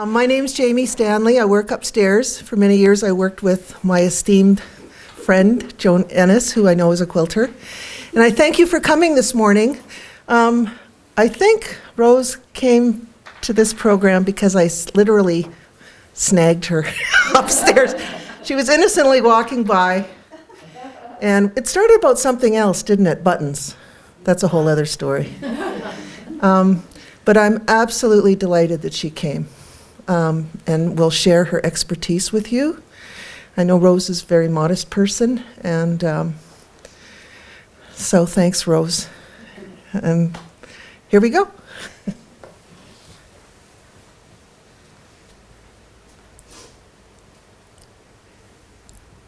My name's Jamie Stanley. I work upstairs. For many years, I worked with my esteemed friend, Joan Ennis, who I know is a quilter. And I thank you for coming this morning. I think Rose came to this program because I literally snagged her upstairs. She was innocently walking by, and it started about something else, didn't it? Buttons. That's a whole other story. But I'm absolutely delighted that she came. And will share her expertise with you. I know Rose is a very modest person, and so thanks, Rose. And here we go.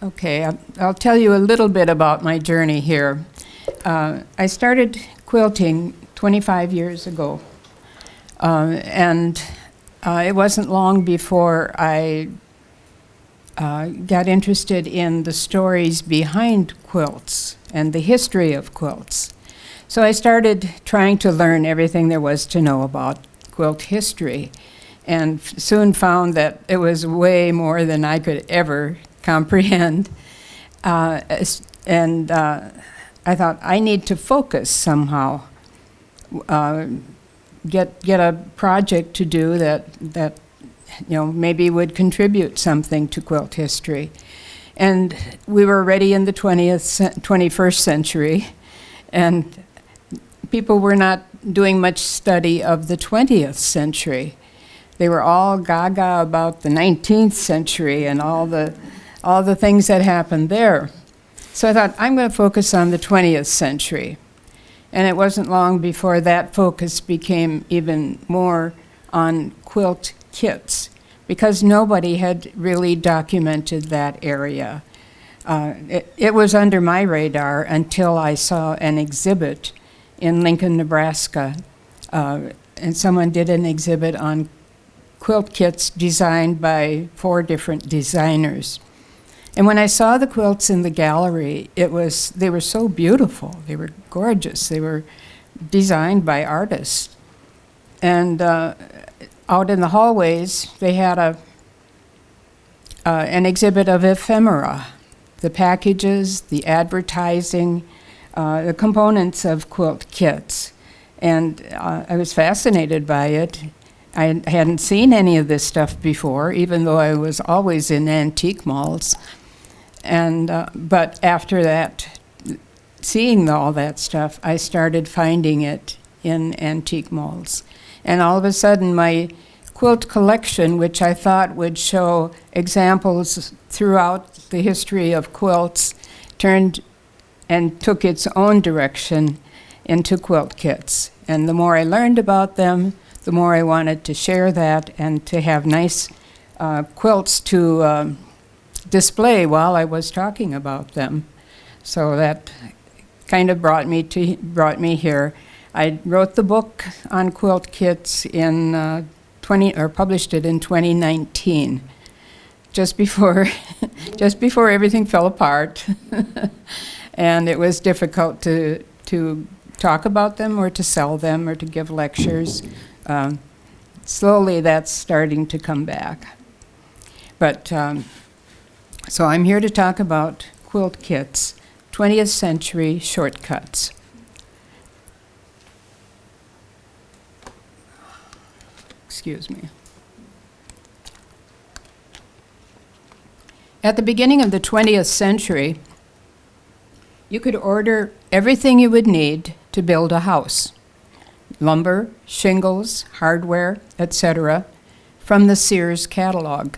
Okay, I'll tell you a little bit about my journey here. I started quilting 25 years ago, and it wasn't long before I got interested in the stories behind quilts and the history of quilts. So I started trying to learn everything there was to know about quilt history, and soon found that it was way more than I could ever comprehend. And I thought, I need to focus somehow. Get a project to do that maybe would contribute something to quilt history. And we were already in the 21st century, and people were not doing much study of the 20th century. They were all gaga about the 19th century and all the things that happened there. So I thought, I'm going to focus on the 20th century. And it wasn't long before that focus became even more on quilt kits, because nobody had really documented that area. It was under my radar until I saw an exhibit in Lincoln, Nebraska, and someone did an exhibit on quilt kits designed by 4 different designers. And when I saw the quilts in the gallery, they were so beautiful. They were gorgeous. They were designed by artists. And out in the hallways, they had an exhibit of ephemera, the packages, the advertising, the components of quilt kits. And I was fascinated by it. I hadn't seen any of this stuff before, even though I was always in antique malls. And but after that, seeing all that stuff, I started finding it in antique malls. And all of a sudden, my quilt collection, which I thought would show examples throughout the history of quilts, turned and took its own direction into quilt kits. And the more I learned about them, the more I wanted to share that and to have nice quilts to display while I was talking about them. So that kind of brought me here. I wrote the book on quilt kits in published it in 2019, just before everything fell apart, and it was difficult to talk about them or to sell them or to give lectures. Slowly, that's starting to come back, but. So I'm here to talk about quilt kits, 20th century shortcuts. Excuse me. At the beginning of the 20th century, you could order everything you would need to build a house: lumber, shingles, hardware, etc., from the Sears catalog.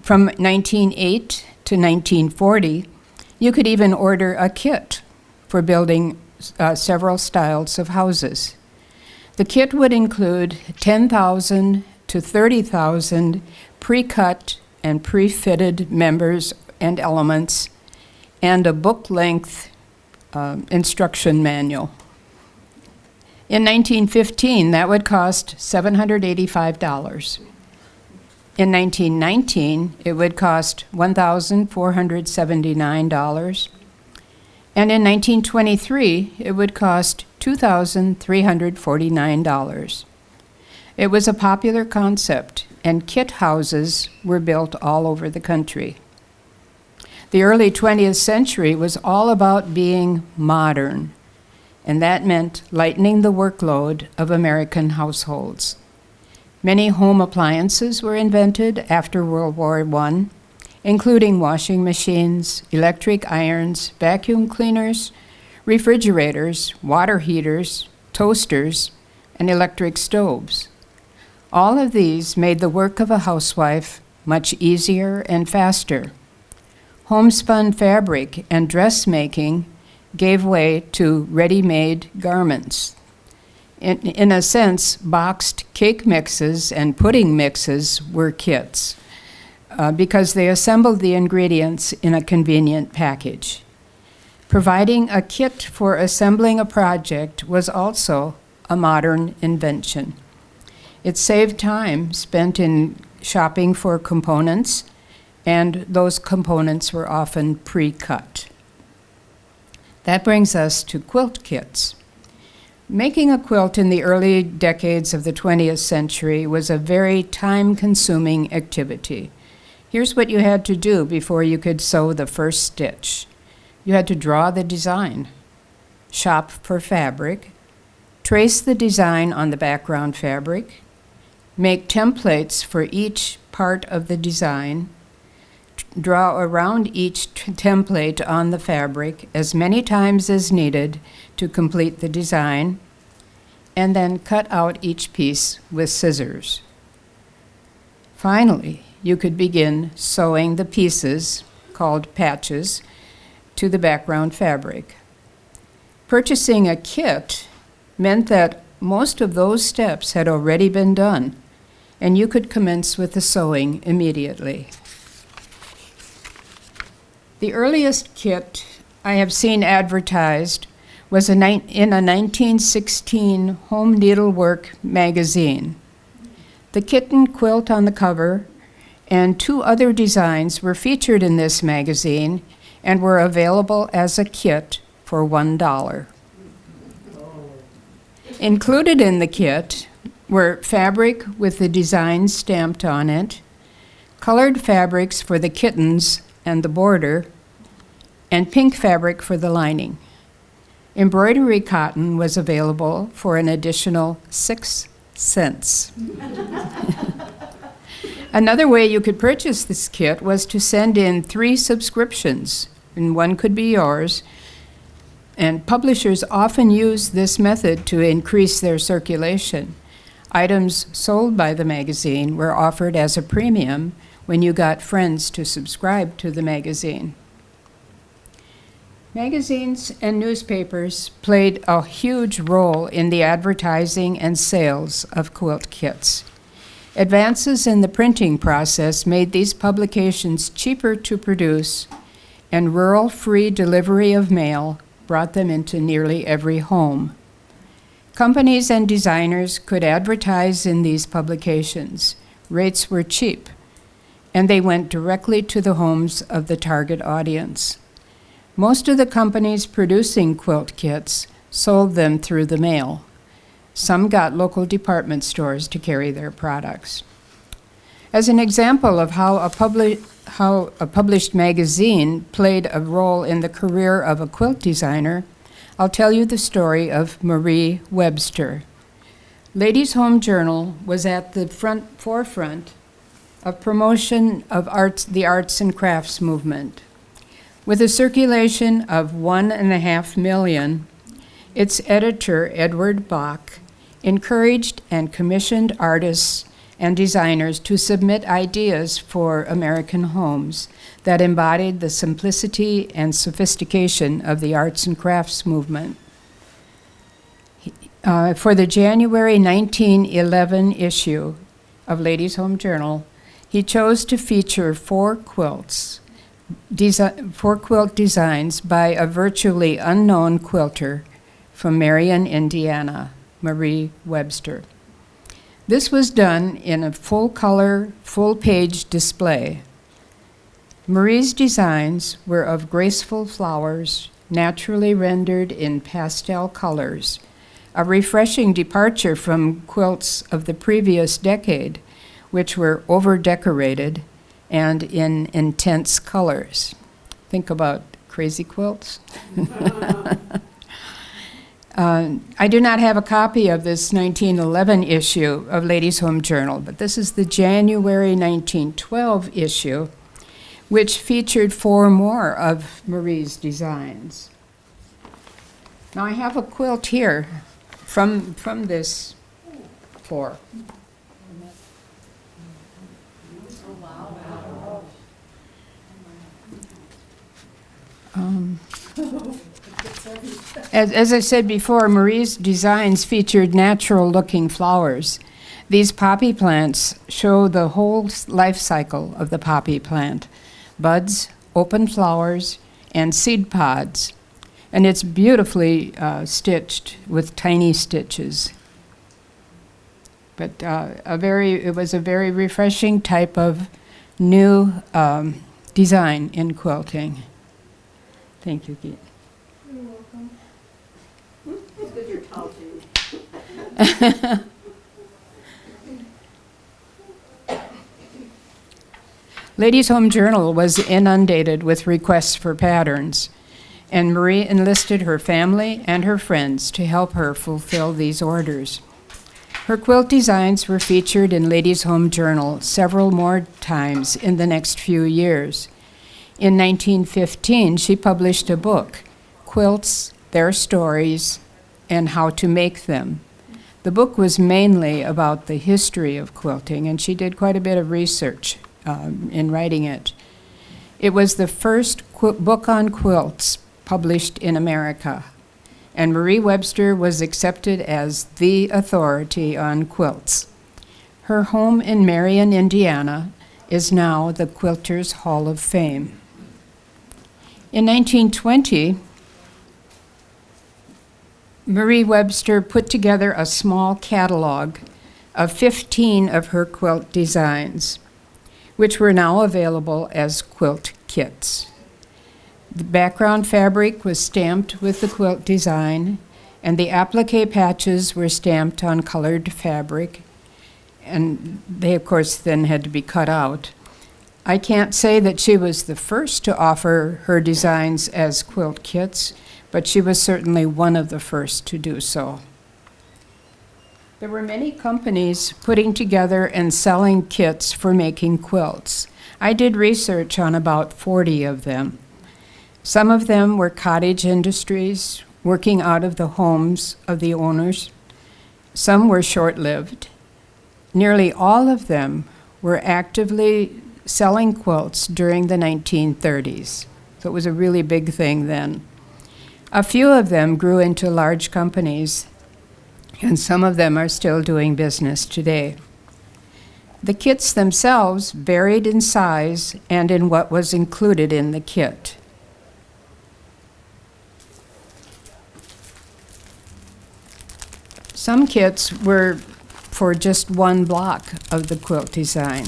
From 1908 to 1940, you could even order a kit for building several styles of houses. The kit would include 10,000 to 30,000 pre-cut and pre-fitted members and elements, and a book-length instruction manual. In 1915, that would cost $785. In 1919, it would cost $1,479. And in 1923, it would cost $2,349. It was a popular concept, and kit houses were built all over the country. The early 20th century was all about being modern, and that meant lightening the workload of American households. Many home appliances were invented after World War I, including washing machines, electric irons, vacuum cleaners, refrigerators, water heaters, toasters, and electric stoves. All of these made the work of a housewife much easier and faster. Homespun fabric and dressmaking gave way to ready-made garments. In a sense, boxed cake mixes and pudding mixes were kits because they assembled the ingredients in a convenient package. Providing a kit for assembling a project was also a modern invention. It saved time spent in shopping for components, and those components were often pre-cut. That brings us to quilt kits. Making a quilt in the early decades of the 20th century was a very time-consuming activity. Here's what you had to do before you could sew the first stitch. You had to draw the design, shop for fabric, trace the design on the background fabric, make templates for each part of the design, draw around each template on the fabric as many times as needed to complete the design, and then cut out each piece with scissors. Finally, you could begin sewing the pieces, called patches, to the background fabric. Purchasing a kit meant that most of those steps had already been done, and you could commence with the sewing immediately. The earliest kit I have seen advertised was in a 1916 home needlework magazine. The kitten quilt on the cover and 2 other designs were featured in this magazine and were available as a kit for $1. Included in the kit were fabric with the design stamped on it, colored fabrics for the kittens and the border, and pink fabric for the lining. Embroidery cotton was available for an additional 6 cents. Another way you could purchase this kit was to send in 3 subscriptions, and one could be yours. And publishers often use this method to increase their circulation. Items sold by the magazine were offered as a premium when you got friends to subscribe to the magazine. Magazines and newspapers played a huge role in the advertising and sales of quilt kits. Advances in the printing process made these publications cheaper to produce, and rural free delivery of mail brought them into nearly every home. Companies and designers could advertise in these publications. Rates were cheap, and they went directly to the homes of the target audience. Most of the companies producing quilt kits sold them through the mail. Some got local department stores to carry their products. As an example of how a published magazine played a role in the career of a quilt designer, I'll tell you the story of Marie Webster. Ladies' Home Journal was at the forefront of promotion of the arts and crafts movement. With a circulation of 1.5 million, its editor, Edward Bach, encouraged and commissioned artists and designers to submit ideas for American homes that embodied the simplicity and sophistication of the arts and crafts movement. For the January 1911 issue of Ladies' Home Journal, he chose to feature 4 quilt designs by a virtually unknown quilter from Marion, Indiana, Marie Webster. This was done in a full-color, full-page display. Marie's designs were of graceful flowers, naturally rendered in pastel colors, a refreshing departure from quilts of the previous decade, which were over-decorated and in intense colors. Think about crazy quilts. I do not have a copy of this 1911 issue of Ladies' Home Journal, but this is the January 1912 issue, which featured 4 more of Marie's designs. Now I have a quilt here from this 4. As I said before, Marie's designs featured natural-looking flowers. These poppy plants show the whole life cycle of the poppy plant: buds, open flowers, and seed pods. And it's beautifully stitched with tiny stitches. But it was a very refreshing type of new design in quilting. Thank you, Keith. You're welcome. It's good you're tall, too. Ladies' Home Journal was inundated with requests for patterns, and Marie enlisted her family and her friends to help her fulfill these orders. Her quilt designs were featured in Ladies' Home Journal several more times in the next few years. In 1915, she published a book, Quilts, Their Stories, and How to Make Them. The book was mainly about the history of quilting, and she did quite a bit of research in writing it. It was the first book on quilts published in America, and Marie Webster was accepted as the authority on quilts. Her home in Marion, Indiana, is now the Quilters Hall of Fame. In 1920, Marie Webster put together a small catalog of 15 of her quilt designs, which were now available as quilt kits. The background fabric was stamped with the quilt design, and the applique patches were stamped on colored fabric, and they, of course, then had to be cut out. I can't say that she was the first to offer her designs as quilt kits, but she was certainly one of the first to do so. There were many companies putting together and selling kits for making quilts. I did research on about 40 of them. Some of them were cottage industries, working out of the homes of the owners. Some were short-lived. Nearly all of them were actively selling quilts during the 1930s. So it was a really big thing then. A few of them grew into large companies, and some of them are still doing business today. The kits themselves varied in size and in what was included in the kit. Some kits were for just one block of the quilt design.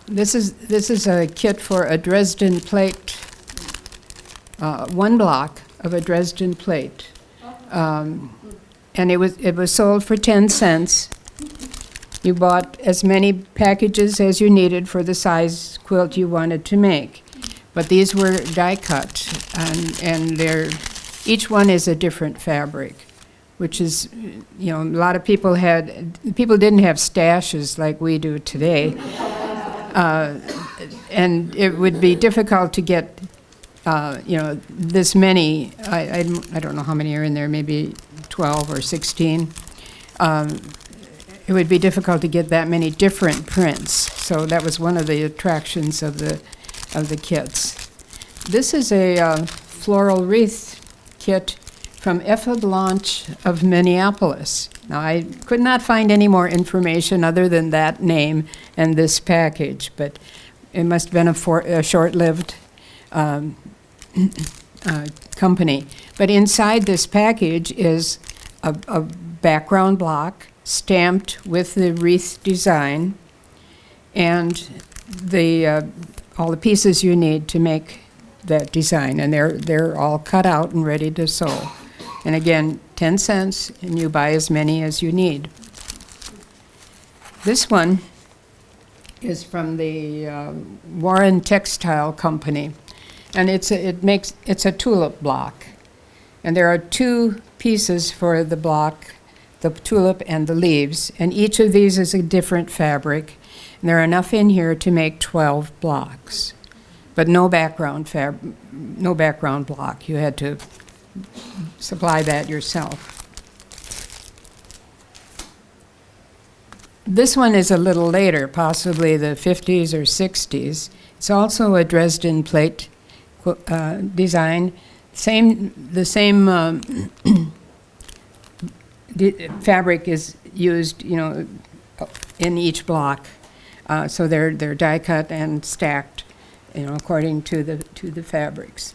This is a kit for a Dresden plate, one block of a Dresden plate, and it was sold for 10 cents. You bought as many packages as you needed for the size quilt you wanted to make, but these were die cut, and each one is a different fabric, which is, a lot of people didn't have stashes like we do today. And it would be difficult to get, this many. I don't know how many are in there, maybe 12 or 16. It would be difficult to get that many different prints. So that was one of the attractions of the kits. This is a floral wreath kit from Effed Launch of Minneapolis. Now, I could not find any more information other than that name and this package, but it must have been a short-lived company. But inside this package is a background block stamped with the wreath design, and all the pieces you need to make that design, and they're all cut out and ready to sew. And again, 10 cents, and you buy as many as you need. This one is from the Warren Textile Company, and it's a tulip block. And there are 2 pieces for the block, the tulip and the leaves, and each of these is a different fabric. And there are enough in here to make 12 blocks, but no background block. You had to supply that yourself. This one is a little later, possibly the 50s or 60s. It's also a Dresden plate design. The same fabric is used, in each block. So they're die cut and stacked, according to the fabrics.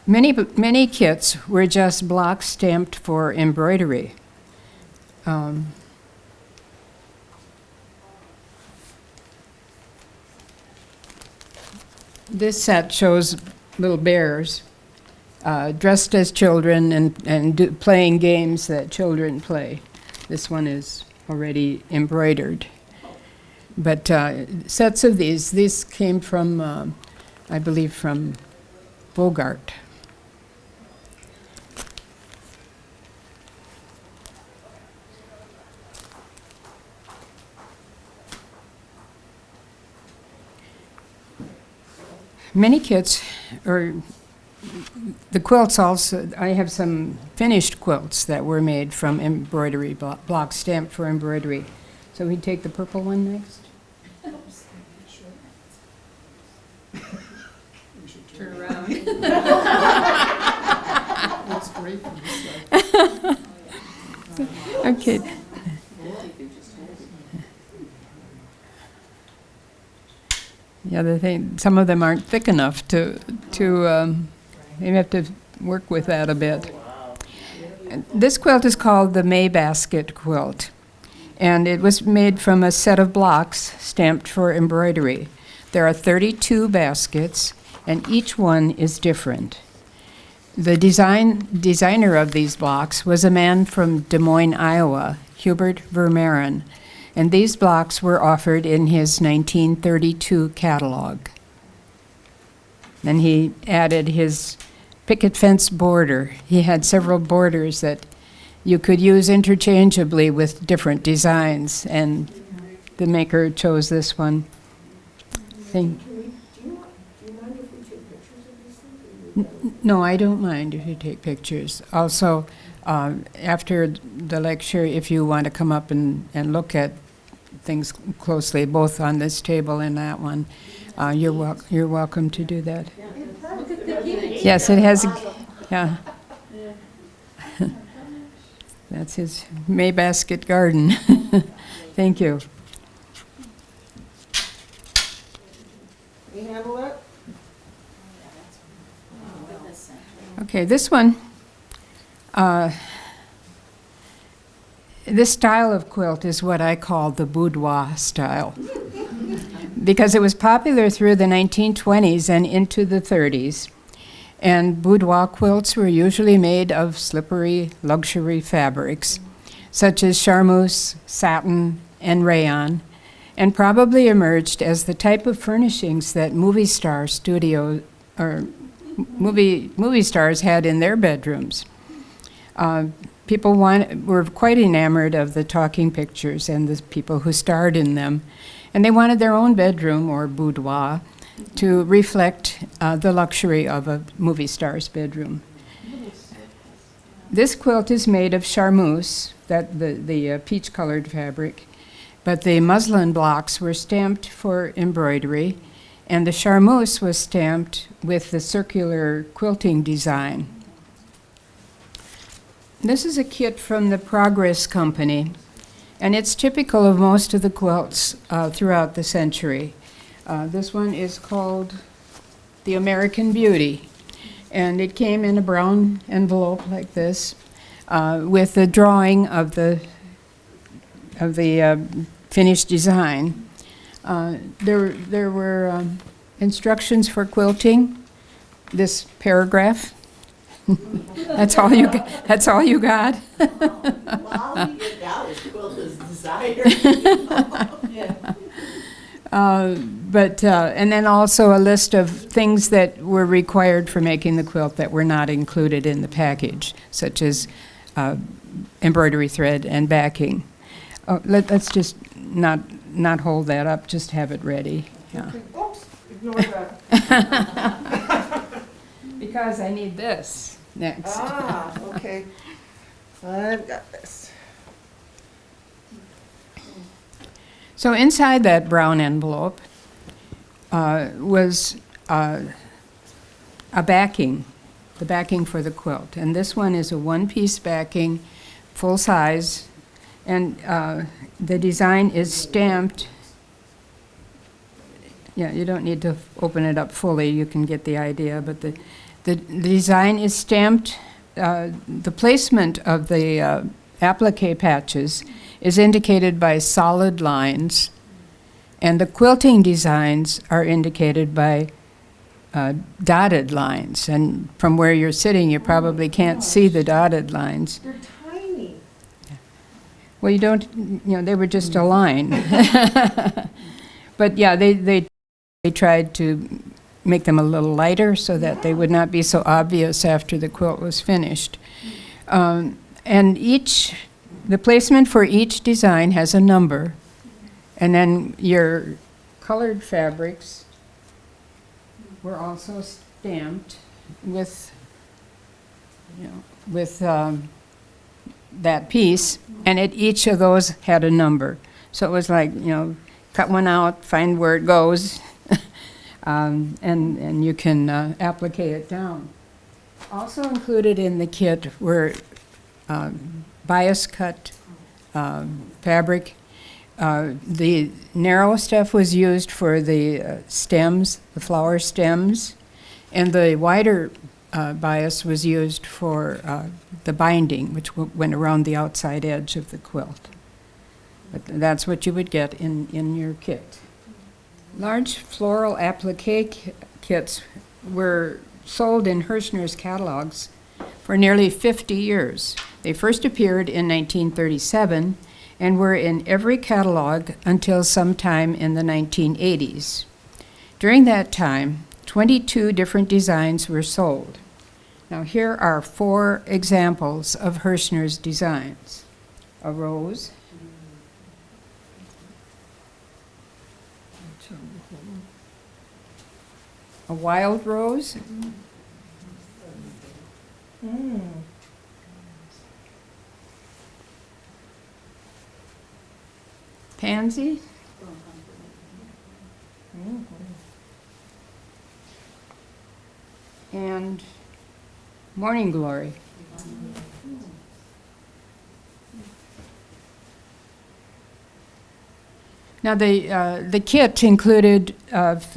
Many kits were just blocks stamped for embroidery. This set shows little bears dressed as children and playing games that children play. This one is already embroidered. But sets of these came from, I believe, from Bogart. Many kits, or the quilts also, I have some finished quilts that were made from embroidery, blocks stamped for embroidery. So we take the purple one next. Turn around. That's great from this side. Okay. The other thing, some of them aren't thick enough to you have to work with that a bit. This quilt is called the May Basket quilt, and it was made from a set of blocks stamped for embroidery. There are 32 baskets, and each one is different. The designer of these blocks was a man from Des Moines, Iowa, Hubert Vermeeren, and these blocks were offered in his 1932 catalog. Then he added his picket fence border. He had several borders that you could use interchangeably with different designs, and the maker chose this one. Do you mind if we take pictures of these things? No, I don't mind if you take pictures. Also, after the lecture, if you want to come up and look at things closely, both on this table and that one, you're welcome to do that. Yes, it has, yeah. That's his May Basket garden. Thank you. Can you handle it? Okay, this one, this style of quilt is what I call the boudoir style, because it was popular through the 1920s and into the 30s. And boudoir quilts were usually made of slippery luxury fabrics, such as charmeuse, satin, and rayon, and probably emerged as the type of furnishings that movie stars had in their bedrooms. People were quite enamored of the talking pictures and the people who starred in them, and they wanted their own bedroom or boudoir to reflect the luxury of a movie star's bedroom. This quilt is made of charmeuse, the peach-colored fabric, but the muslin blocks were stamped for embroidery, and the charmeuse was stamped with the circular quilting design. This is a kit from the Progress Company, and it's typical of most of the quilts throughout the century. This one is called the American Beauty, and it came in a brown envelope like this. with the drawing of the finished design. There were instructions for quilting. This paragraph. That's all you got? That's all you got? Well, all we get now is quilt as desire. And then also a list of things that were required for making the quilt that were not included in the package, such as embroidery thread and backing. Let's just not hold that up, just have it ready. Yeah. Oops, ignore that. Because I need this next. Ah, okay. I've got this. So inside that brown envelope was a backing, the backing for the quilt. And this one is a one-piece backing, full size, and the design is stamped. Yeah, you don't need to open it up fully, you can get the idea, but the design is stamped. The placement of the applique patches is indicated by solid lines, and the quilting designs are indicated by dotted lines. And from where you're sitting, you probably can't see the dotted lines. They're tiny. Well, you don't, they were just a line. But yeah, they tried to make them a little lighter so that they would not be so obvious after the quilt was finished. And the placement for each design has a number, and then your colored fabrics were also stamped with, that piece, and each of those had a number. So it was like, cut one out, find where it goes, and you can applique it down. Also included in the kit were bias cut fabric. The narrow stuff was used for the stems, the flower stems, and the wider bias was used for the binding, which went around the outside edge of the quilt. But that's what you would get in your kit. Large floral applique kits were sold in Hirschner's catalogs for nearly 50 years. They first appeared in 1937 and were in every catalog until sometime in the 1980s. During that time, 22 different designs were sold. Now here are 4 examples of Hirschner's designs. A rose, a wild rose, pansy, and morning glory. Now the kit included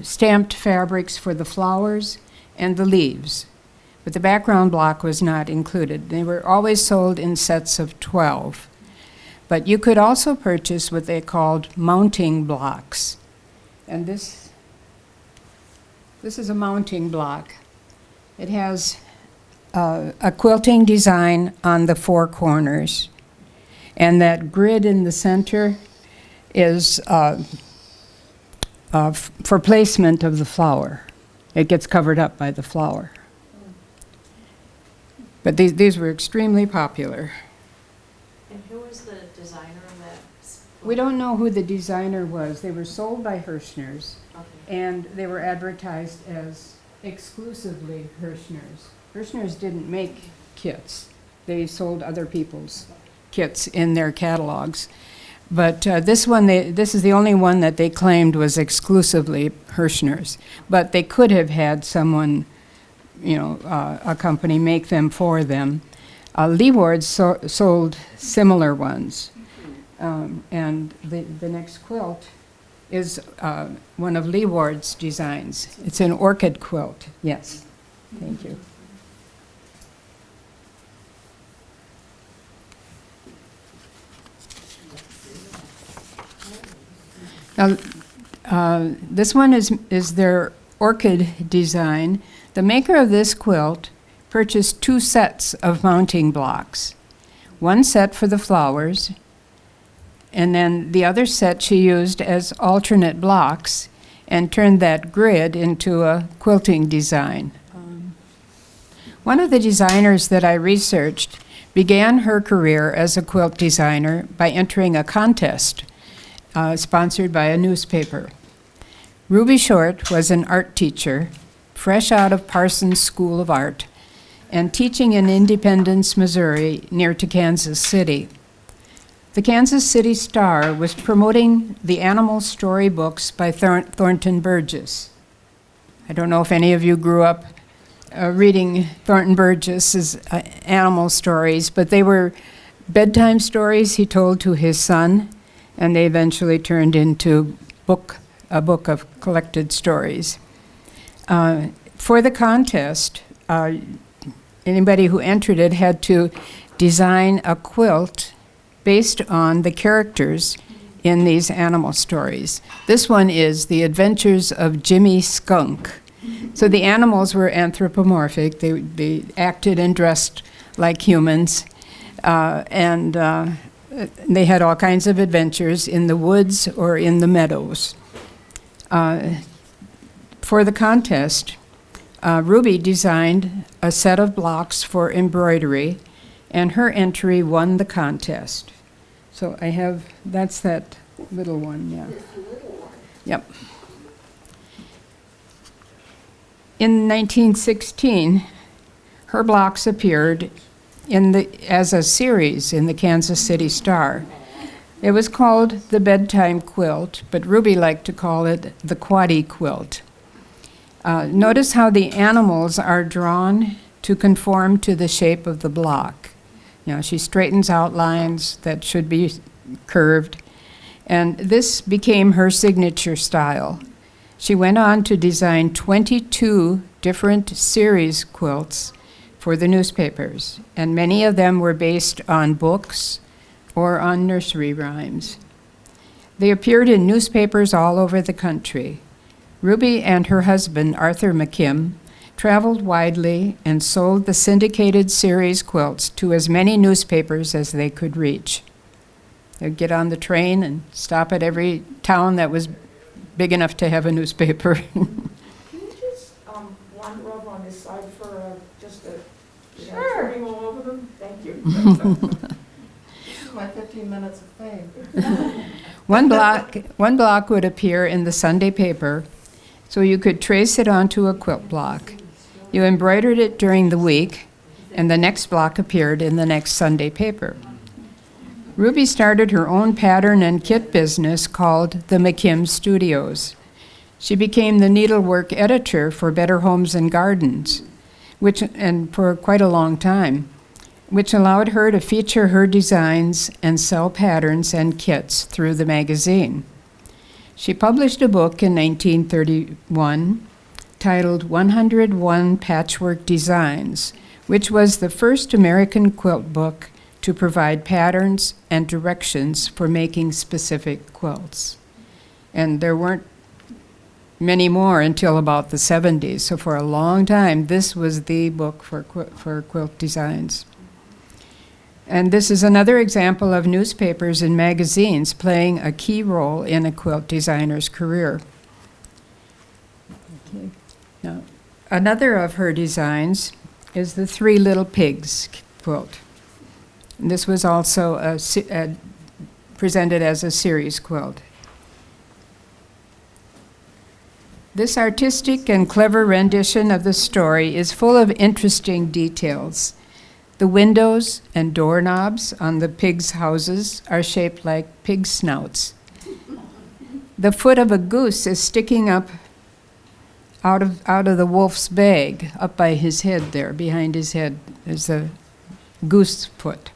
stamped fabrics for the flowers and the leaves, but the background block was not included. They were always sold in sets of 12. But you could also purchase what they called mounting blocks. And this is a mounting block. It has a quilting design on the 4 corners. And that grid in the center is for placement of the flower. It gets covered up by the flower. But these were extremely popular. And who was the designer of that? We don't know who the designer was. They were sold by Hirschner's, Okay. and they were advertised as exclusively Hirschner's. Hirschner's didn't make kits. They sold other people's kits in their catalogs. But this is the only one that they claimed was exclusively Hirschner's. But they could have had someone, a company make them for them. Leeward sold similar ones. And the next quilt is one of Leeward's designs. It's an orchid quilt. Yes, thank you. Now, this one is their orchid design. The maker of this quilt purchased 2 sets of mounting blocks. One set for the flowers, and then the other set she used as alternate blocks and turned that grid into a quilting design. One of the designers that I researched began her career as a quilt designer by entering a contest sponsored by a newspaper. Ruby Short was an art teacher, fresh out of Parsons School of Art, and teaching in Independence, Missouri, near to Kansas City. The Kansas City Star was promoting the animal storybooks by Thornton Burgess. I don't know if any of you grew up reading Thornton Burgess's animal stories, but they were bedtime stories he told to his son, and they eventually turned into a book of collected stories. For the contest, anybody who entered it had to design a quilt based on the characters in these animal stories. This one is The Adventures of Jimmy Skunk. So the animals were anthropomorphic. They acted and dressed like humans, and they had all kinds of adventures in the woods or in the meadows. For the contest, Ruby designed a set of blocks for embroidery, and her entry won the contest. So that's that little one, yeah. Yep. In 1916, her blocks appeared as a series in the Kansas City Star. It was called the Bedtime Quilt, but Ruby liked to call it the Quaddy Quilt. Notice how the animals are drawn to conform to the shape of the block. She straightens out lines that should be curved, and this became her signature style. She went on to design 22 different series quilts for the newspapers, and many of them were based on books or on nursery rhymes. They appeared in newspapers all over the country. Ruby and her husband, Arthur McKim, traveled widely and sold the syndicated series quilts to as many newspapers as they could reach. They'd get on the train and stop at every town that was big enough to have a newspaper. Can you just wander over on this side for just a turning all over them? Thank you. This is my 15 minutes of fame. One block would appear in the Sunday paper, so you could trace it onto a quilt block. You embroidered it during the week, and the next block appeared in the next Sunday paper. Ruby started her own pattern and kit business called the McKim Studios. She became the needlework editor for Better Homes and Gardens, and for quite a long time, which allowed her to feature her designs and sell patterns and kits through the magazine. She published a book in 1931 titled 101 Patchwork Designs, which was the first American quilt book to provide patterns and directions for making specific quilts. And there weren't many more until about the 70s, so for a long time, this was the book for quilt designs. And this is another example of newspapers and magazines playing a key role in a quilt designer's career. Okay. Now, another of her designs is the Three Little Pigs quilt. And this was also presented as a series quilt. This artistic and clever rendition of the story is full of interesting details. The windows and doorknobs on the pigs' houses are shaped like pig snouts. The foot of a goose is sticking up out of the wolf's bag, up by his head there. Behind his head is a goose foot.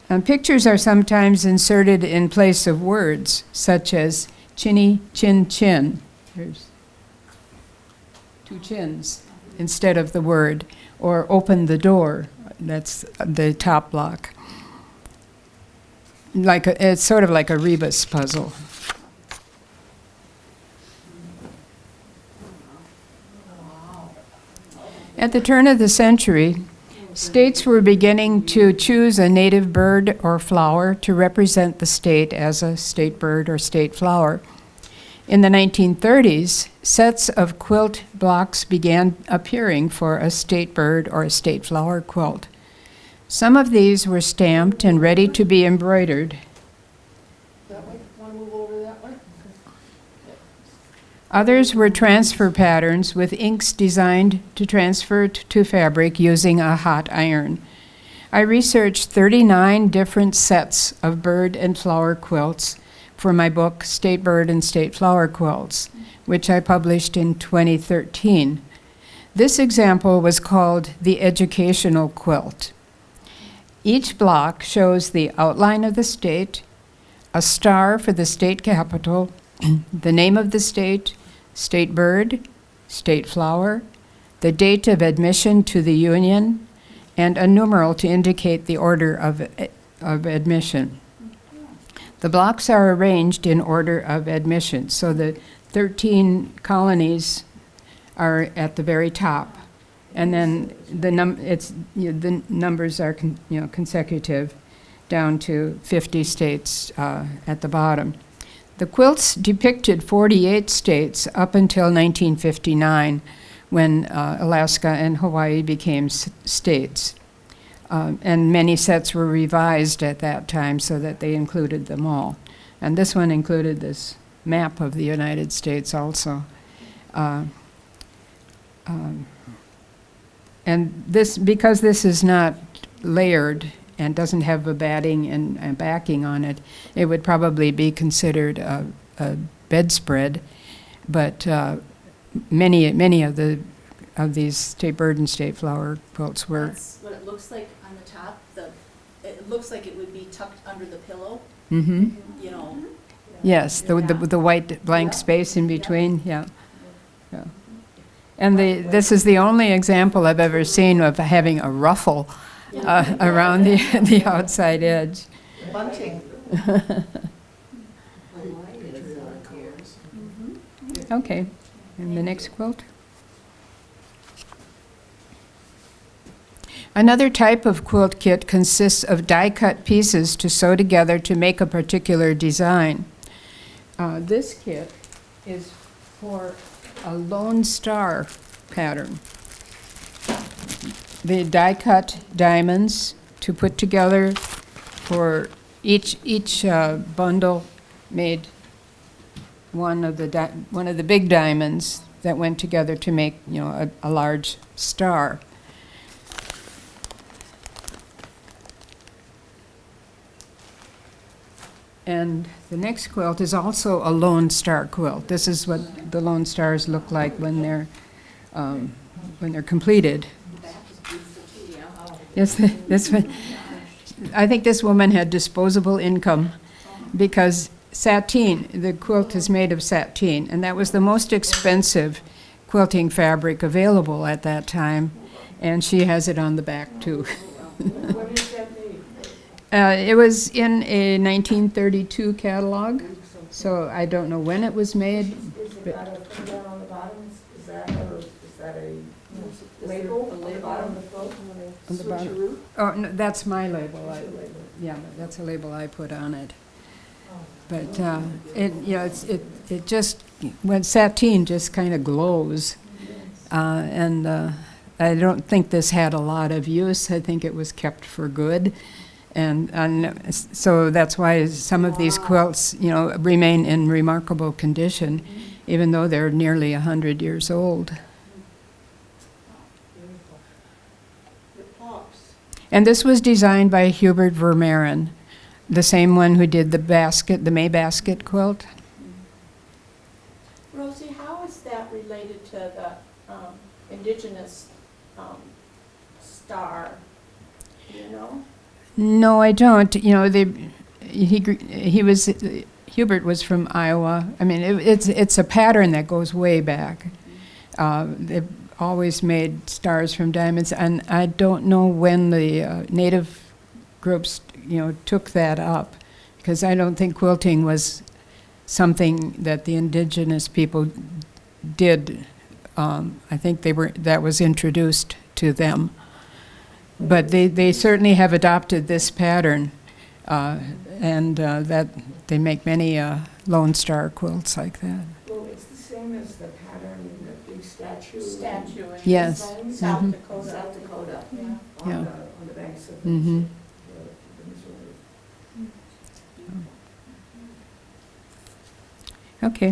And pictures are sometimes inserted in place of words, such as chinny, chin, chin. There's 2 chins instead of the word, or open the door. That's the top block. It's sort of like a rebus puzzle. At the turn of the century, states were beginning to choose a native bird or flower to represent the state as a state bird or state flower. In the 1930s, sets of quilt blocks began appearing for a state bird or a state flower quilt. Some of these were stamped and ready to be embroidered. That way, want to move over that way? Others were transfer patterns with inks designed to transfer to fabric using a hot iron. I researched 39 different sets of bird and flower quilts for my book, State Bird and State Flower Quilts, which I published in 2013. This example was called the Educational Quilt. Each block shows the outline of the state, a star for the state capital, the name of the state, state bird, state flower, the date of admission to the union, and a numeral to indicate the order of admission. The blocks are arranged in order of admission, so the 13 colonies are at the very top, and then the numbers are consecutive down to 50 states at the bottom. The quilts depicted 48 states up until 1959, when Alaska and Hawaii became states. And many sets were revised at that time so that they included them all. And this one included this map of the United States also. And this, because this is not layered and doesn't have a batting and backing on it, it would probably be considered a bedspread. But many of these state bird and state flower quilts were. That's what it looks like on the top. It looks like it would be tucked under the pillow, Mm-hmm. you know. Yes, the white blank space in between, yeah. And this is the only example I've ever seen of having a ruffle around the outside edge. Bunting. Okay, and the next quilt. Another type of quilt kit consists of die-cut pieces to sew together to make a particular design. This kit is for a Lone Star pattern. The die-cut diamonds to put together for each bundle made one of the big diamonds that went together to make a large star. And the next quilt is also a Lone Star quilt. This is what the Lone Stars look like when they're completed. Yes, this one. I think this woman had disposable income because sateen, the quilt is made of sateen, and that was the most expensive quilting fabric available at that time, and she has it on the back too. What is that made? It was in a 1932 catalog, so I don't know when it was made. Is it got a thing down on the bottom? Is that a label on the bottom of the quilt? On the bottom. Switcheroo? Oh, no, that's my label. That's your label. Yeah, that's a label I put on it. Oh. But it just, when sateen just kind of glows. And I don't think this had a lot of use. I think it was kept for good. And so that's why some of these quilts, remain in remarkable condition, even though they're nearly 100 years old. Beautiful. It pops. And this was designed by Hubert Vermeeren, the same one who did the May basket quilt. Rosie, how is that related to the indigenous star? Do you know? No, I don't. Hubert was from Iowa. I mean, it's a pattern that goes way back. They've always made stars from diamonds, and I don't know when the native groups, took that up, because I don't think quilting was something that the indigenous people did I think that was introduced to them. But they certainly have adopted this pattern, and that they make many Lone Star quilts like that. Well, it's the same as the pattern in the big statue. Yes. South Mhm. Dakota. South Dakota, yeah. Yeah. On the banks of the Mhm. Missouri. Okay.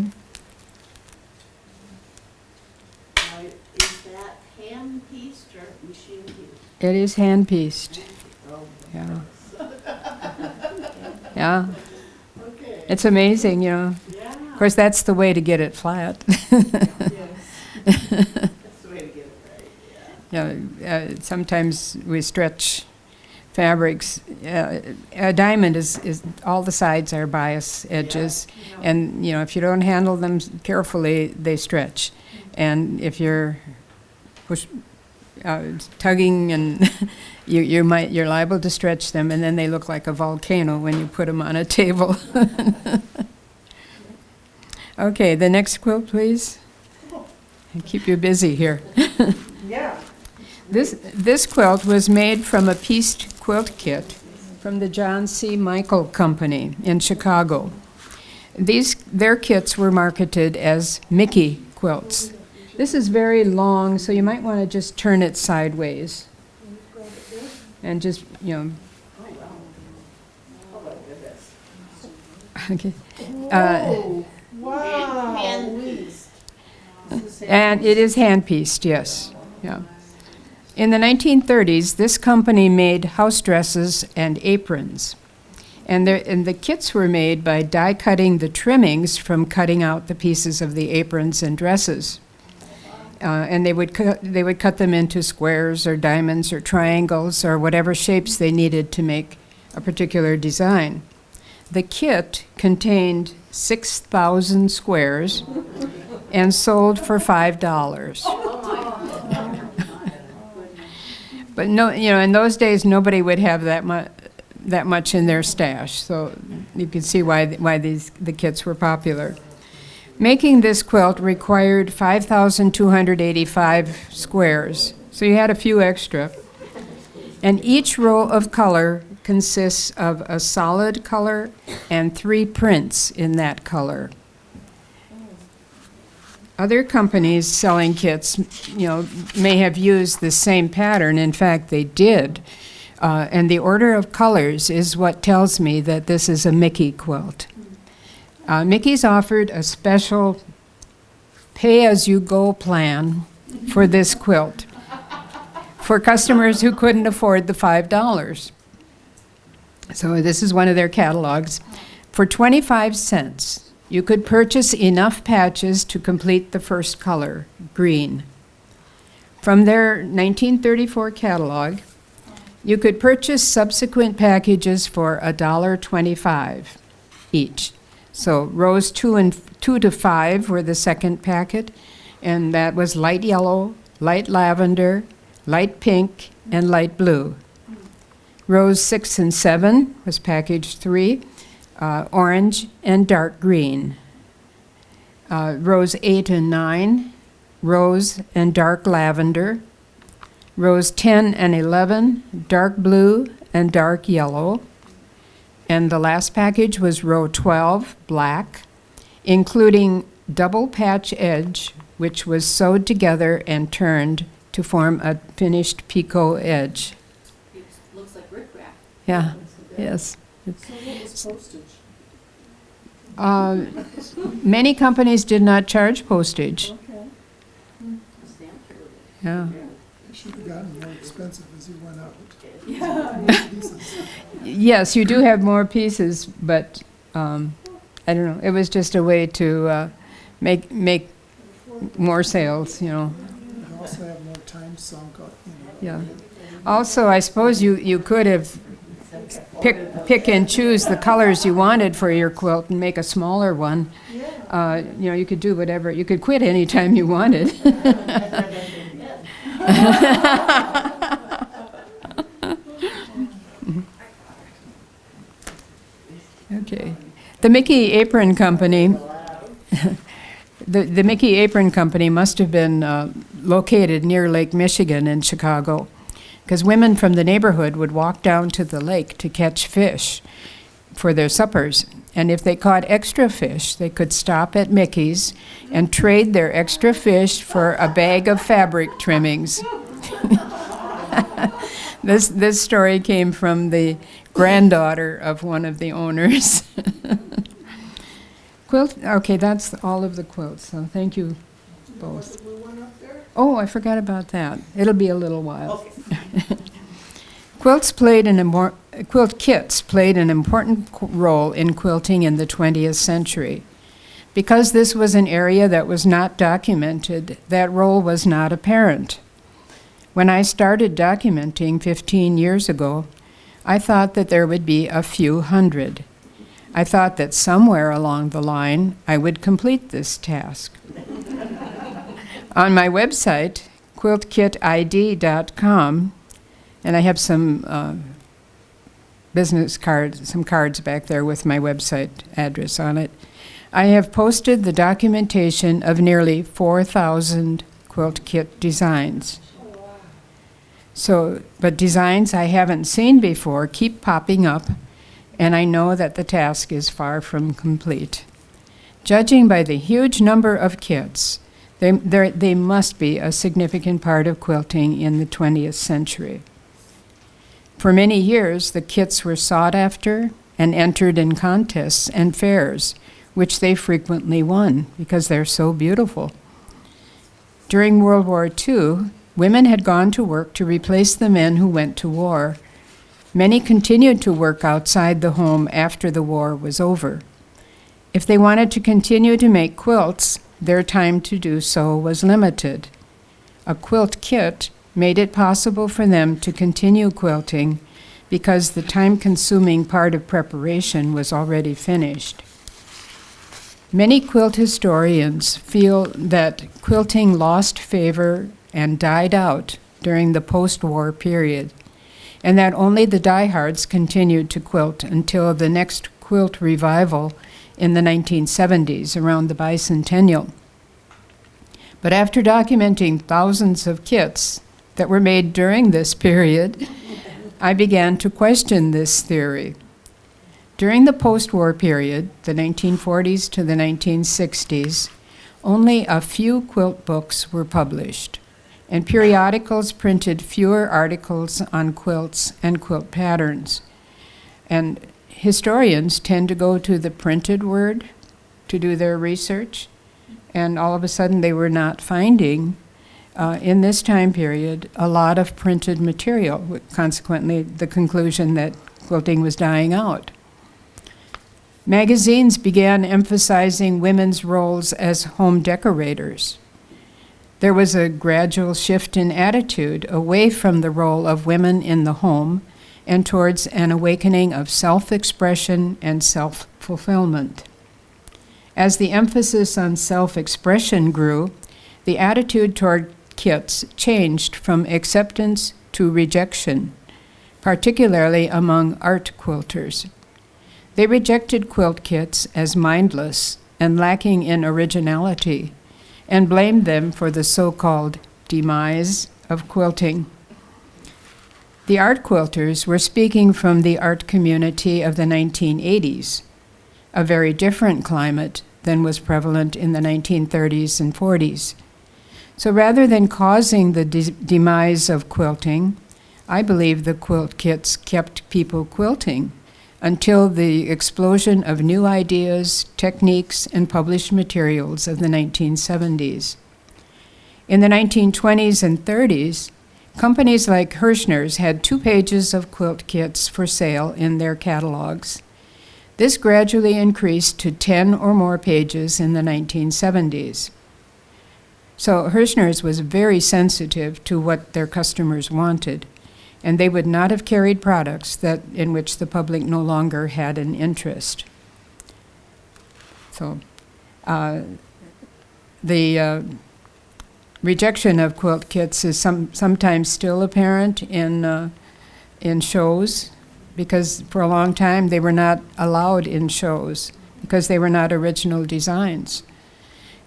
Now, is that hand-pieced or machine-pieced? It is hand-pieced. Oh, Yeah. Yeah. okay. It's amazing, you know. Yeah. Of course, that's the way to get it flat. Yes. That's the way to get it right, yeah. Sometimes we stretch fabrics. A diamond is all the sides are bias edges, Yeah. and if you don't handle them carefully, they stretch. And if you're tugging, and you're liable to stretch them, and then they look like a volcano when you put them on a table. Okay, the next quilt, please. And keep you busy here. Yeah. This quilt was made from a pieced quilt kit from the John C. Michael Company in Chicago. Their kits were marketed as Mickey quilts. This is very long, so you might want to just turn it sideways. And just, Oh, wow. Oh, my goodness. okay. Wow. Hand-pieced. And it is hand-pieced, yes. Yeah. In the 1930s, this company made house dresses and aprons. And the kits were made by die-cutting the trimmings from cutting out the pieces of the aprons and dresses. And they would cut them into squares or diamonds or triangles or whatever shapes they needed to make a particular design. The kit contained 6,000 squares and sold for $5. But no, in those days nobody would have that much in their stash, so you can see why the kits were popular. Making this quilt required 5,285 squares, so you had a few extra. And each row of color consists of a solid color and 3 prints in that color. Other companies selling kits, may have used the same pattern. In fact, they did. And the order of colors is what tells me that this is a Mickey quilt. Mickey's offered a special pay-as-you-go plan for this quilt for customers who couldn't afford the $5. So this is one of their catalogs. For 25 cents, you could purchase enough patches to complete the first color, green. From their 1934 catalog, you could purchase subsequent packages for $1.25 each. So rows 2 to 5 were the second packet, and that was light yellow, light lavender, light pink, and light blue. Rows 6 and 7 was package 3, orange and dark green. Rows 8 and 9, rose and dark lavender. Rows 10 and 11, dark blue and dark yellow. And the last package was row 12, black, including double patch edge, which was sewed together and turned to form a finished picot edge. It looks like rickrack. Yeah, yes. So what was postage? Many companies did not charge postage. Okay. Yeah. It should have gotten more expensive as you went out. Yes, you do have more pieces, but I don't know. It was just a way to make more sales, You also have more time sunk, Yeah. Also, I suppose you could have pick and choose the colors you wanted for your quilt and make a smaller one. You could do whatever. You could quit anytime you wanted. Okay. The Mickey Apron Company, the Mickey Apron Company must have been located near Lake Michigan in Chicago, because women from the neighborhood would walk down to the lake to catch fish for their suppers. And if they caught extra fish, they could stop at Mickey's and trade their extra fish for a bag of fabric trimmings. This story came from the granddaughter of one of the owners. Quilt, okay, that's all of the quilts, so thank you both. Oh, I forgot about that. It'll be a little while. Quilt kits played an important role in quilting in the 20th century. Because this was an area that was not documented, that role was not apparent. When I started documenting 15 years ago, I thought that there would be a few hundred. I thought that somewhere along the line I would complete this task. On my website, quiltkitid.com, and I have some business cards, some cards back there with my website address on it, I have posted the documentation of nearly 4,000 quilt kit designs. But designs I haven't seen before keep popping up, and I know that the task is far from complete. Judging by the huge number of kits, they must be a significant part of quilting in the 20th century. For many years, the kits were sought after and entered in contests and fairs, which they frequently won because they're so beautiful. During World War II, women had gone to work to replace the men who went to war. Many continued to work outside the home after the war was over. If they wanted to continue to make quilts, their time to do so was limited. A quilt kit made it possible for them to continue quilting because the time-consuming part of preparation was already finished. Many quilt historians feel that quilting lost favor and died out during the post-war period, and that only the diehards continued to quilt until the next quilt revival in the 1970s, around the bicentennial. But after documenting thousands of kits that were made during this period, I began to question this theory. During the post-war period, the 1940s to the 1960s, only a few quilt books were published, and periodicals printed fewer articles on quilts and quilt patterns. And historians tend to go to the printed word to do their research, and all of a sudden they were not finding, in this time period, a lot of printed material, consequently the conclusion that quilting was dying out. Magazines began emphasizing women's roles as home decorators. There was a gradual shift in attitude away from the role of women in the home and towards an awakening of self-expression and self-fulfillment. As the emphasis on self-expression grew, the attitude toward kits changed from acceptance to rejection, particularly among art quilters. They rejected quilt kits as mindless and lacking in originality, and blamed them for the so-called demise of quilting. The art quilters were speaking from the art community of the 1980s, a very different climate than was prevalent in the 1930s and 40s. So rather than causing the demise of quilting, I believe the quilt kits kept people quilting until the explosion of new ideas, techniques, and published materials of the 1970s. In the 1920s and 30s, companies like Hirschner's had 2 pages of quilt kits for sale in their catalogs. This gradually increased to 10 or more pages in the 1970s. So Hirschner's was very sensitive to what their customers wanted, and they would not have carried products in which the public no longer had an interest. So the rejection of quilt kits is sometimes still apparent in shows, because for a long time they were not allowed in shows because they were not original designs.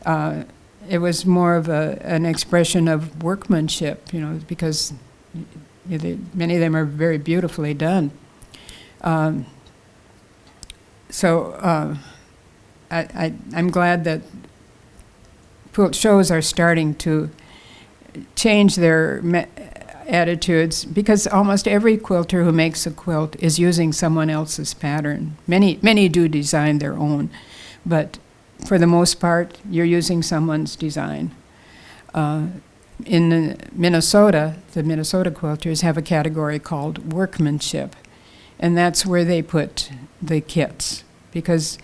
It was more of an expression of workmanship, because many of them are very beautifully done. I'm glad that quilt shows are starting to change their attitudes, because almost every quilter who makes a quilt is using someone else's pattern. Many do design their own, but for the most part, you're using someone's design. In Minnesota, the Minnesota quilters have a category called workmanship, and that's where they put the kits, because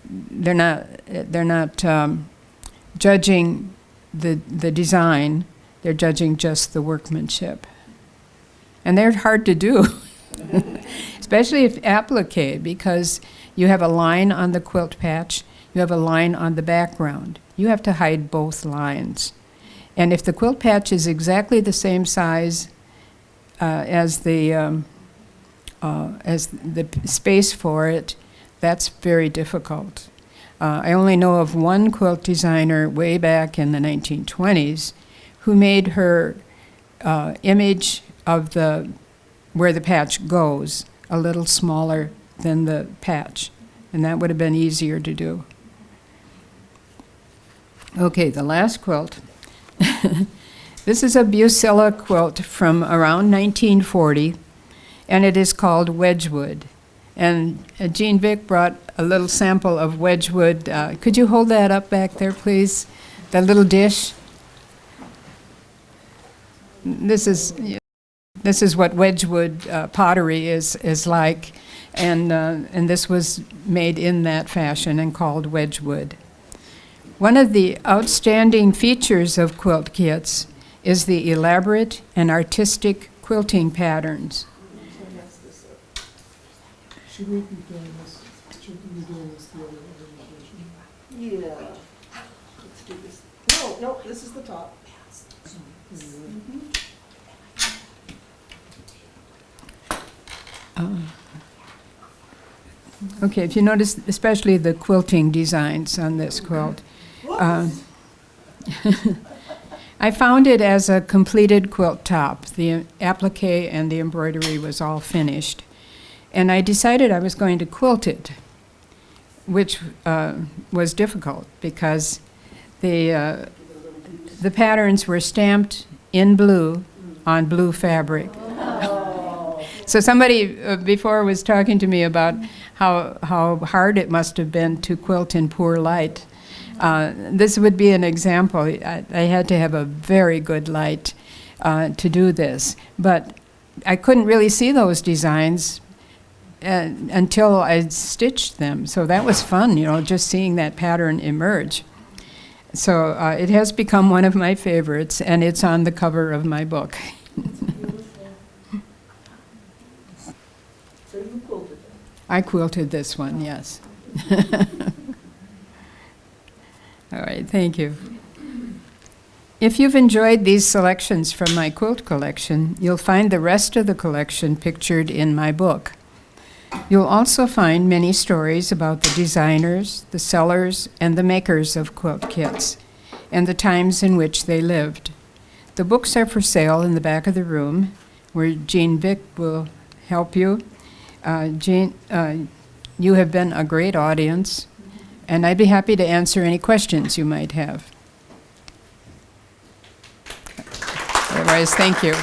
they're not judging the design. They're judging just the workmanship. And they're hard to do, especially if applique, because you have a line on the quilt patch, you have a line on the background. You have to hide both lines. And if the quilt patch is exactly the same size as the space for it, that's very difficult. I only know of one quilt designer way back in the 1920s who made her image of where the patch goes a little smaller than the patch, and that would have been easier to do. Okay, the last quilt. This is a Bucilla quilt from around 1940, and it is called Wedgwood. And Jean Vick brought a little sample of Wedgwood. Could you hold that up back there, please? That little dish. This is what Wedgwood pottery is like, and this was made in that fashion and called Wedgwood. One of the outstanding features of quilt kits is the elaborate and artistic quilting patterns. Should we be doing this? Should we be doing this the other orientation? Yeah. Let's do this. No, this is the top. Okay, if you notice, especially the quilting designs on this quilt. I found it as a completed quilt top. The applique and the embroidery was all finished. And I decided I was going to quilt it, which was difficult because the patterns were stamped in blue on blue fabric. So somebody before was talking to me about how hard it must have been to quilt in poor light. This would be an example. I had to have a very good light to do this, but I couldn't really see those designs until I stitched them. So that was fun, just seeing that pattern emerge. So it has become one of my favorites, and it's on the cover of my book. So you quilted it. I quilted this one, yes. All right, thank you. If you've enjoyed these selections from my quilt collection, you'll find the rest of the collection pictured in my book. You'll also find many stories about the designers, the sellers, and the makers of quilt kits, and the times in which they lived. The books are for sale in the back of the room, where Jean Vick will help you. Jean, you have been a great audience, and I'd be happy to answer any questions you might have. Otherwise, thank you.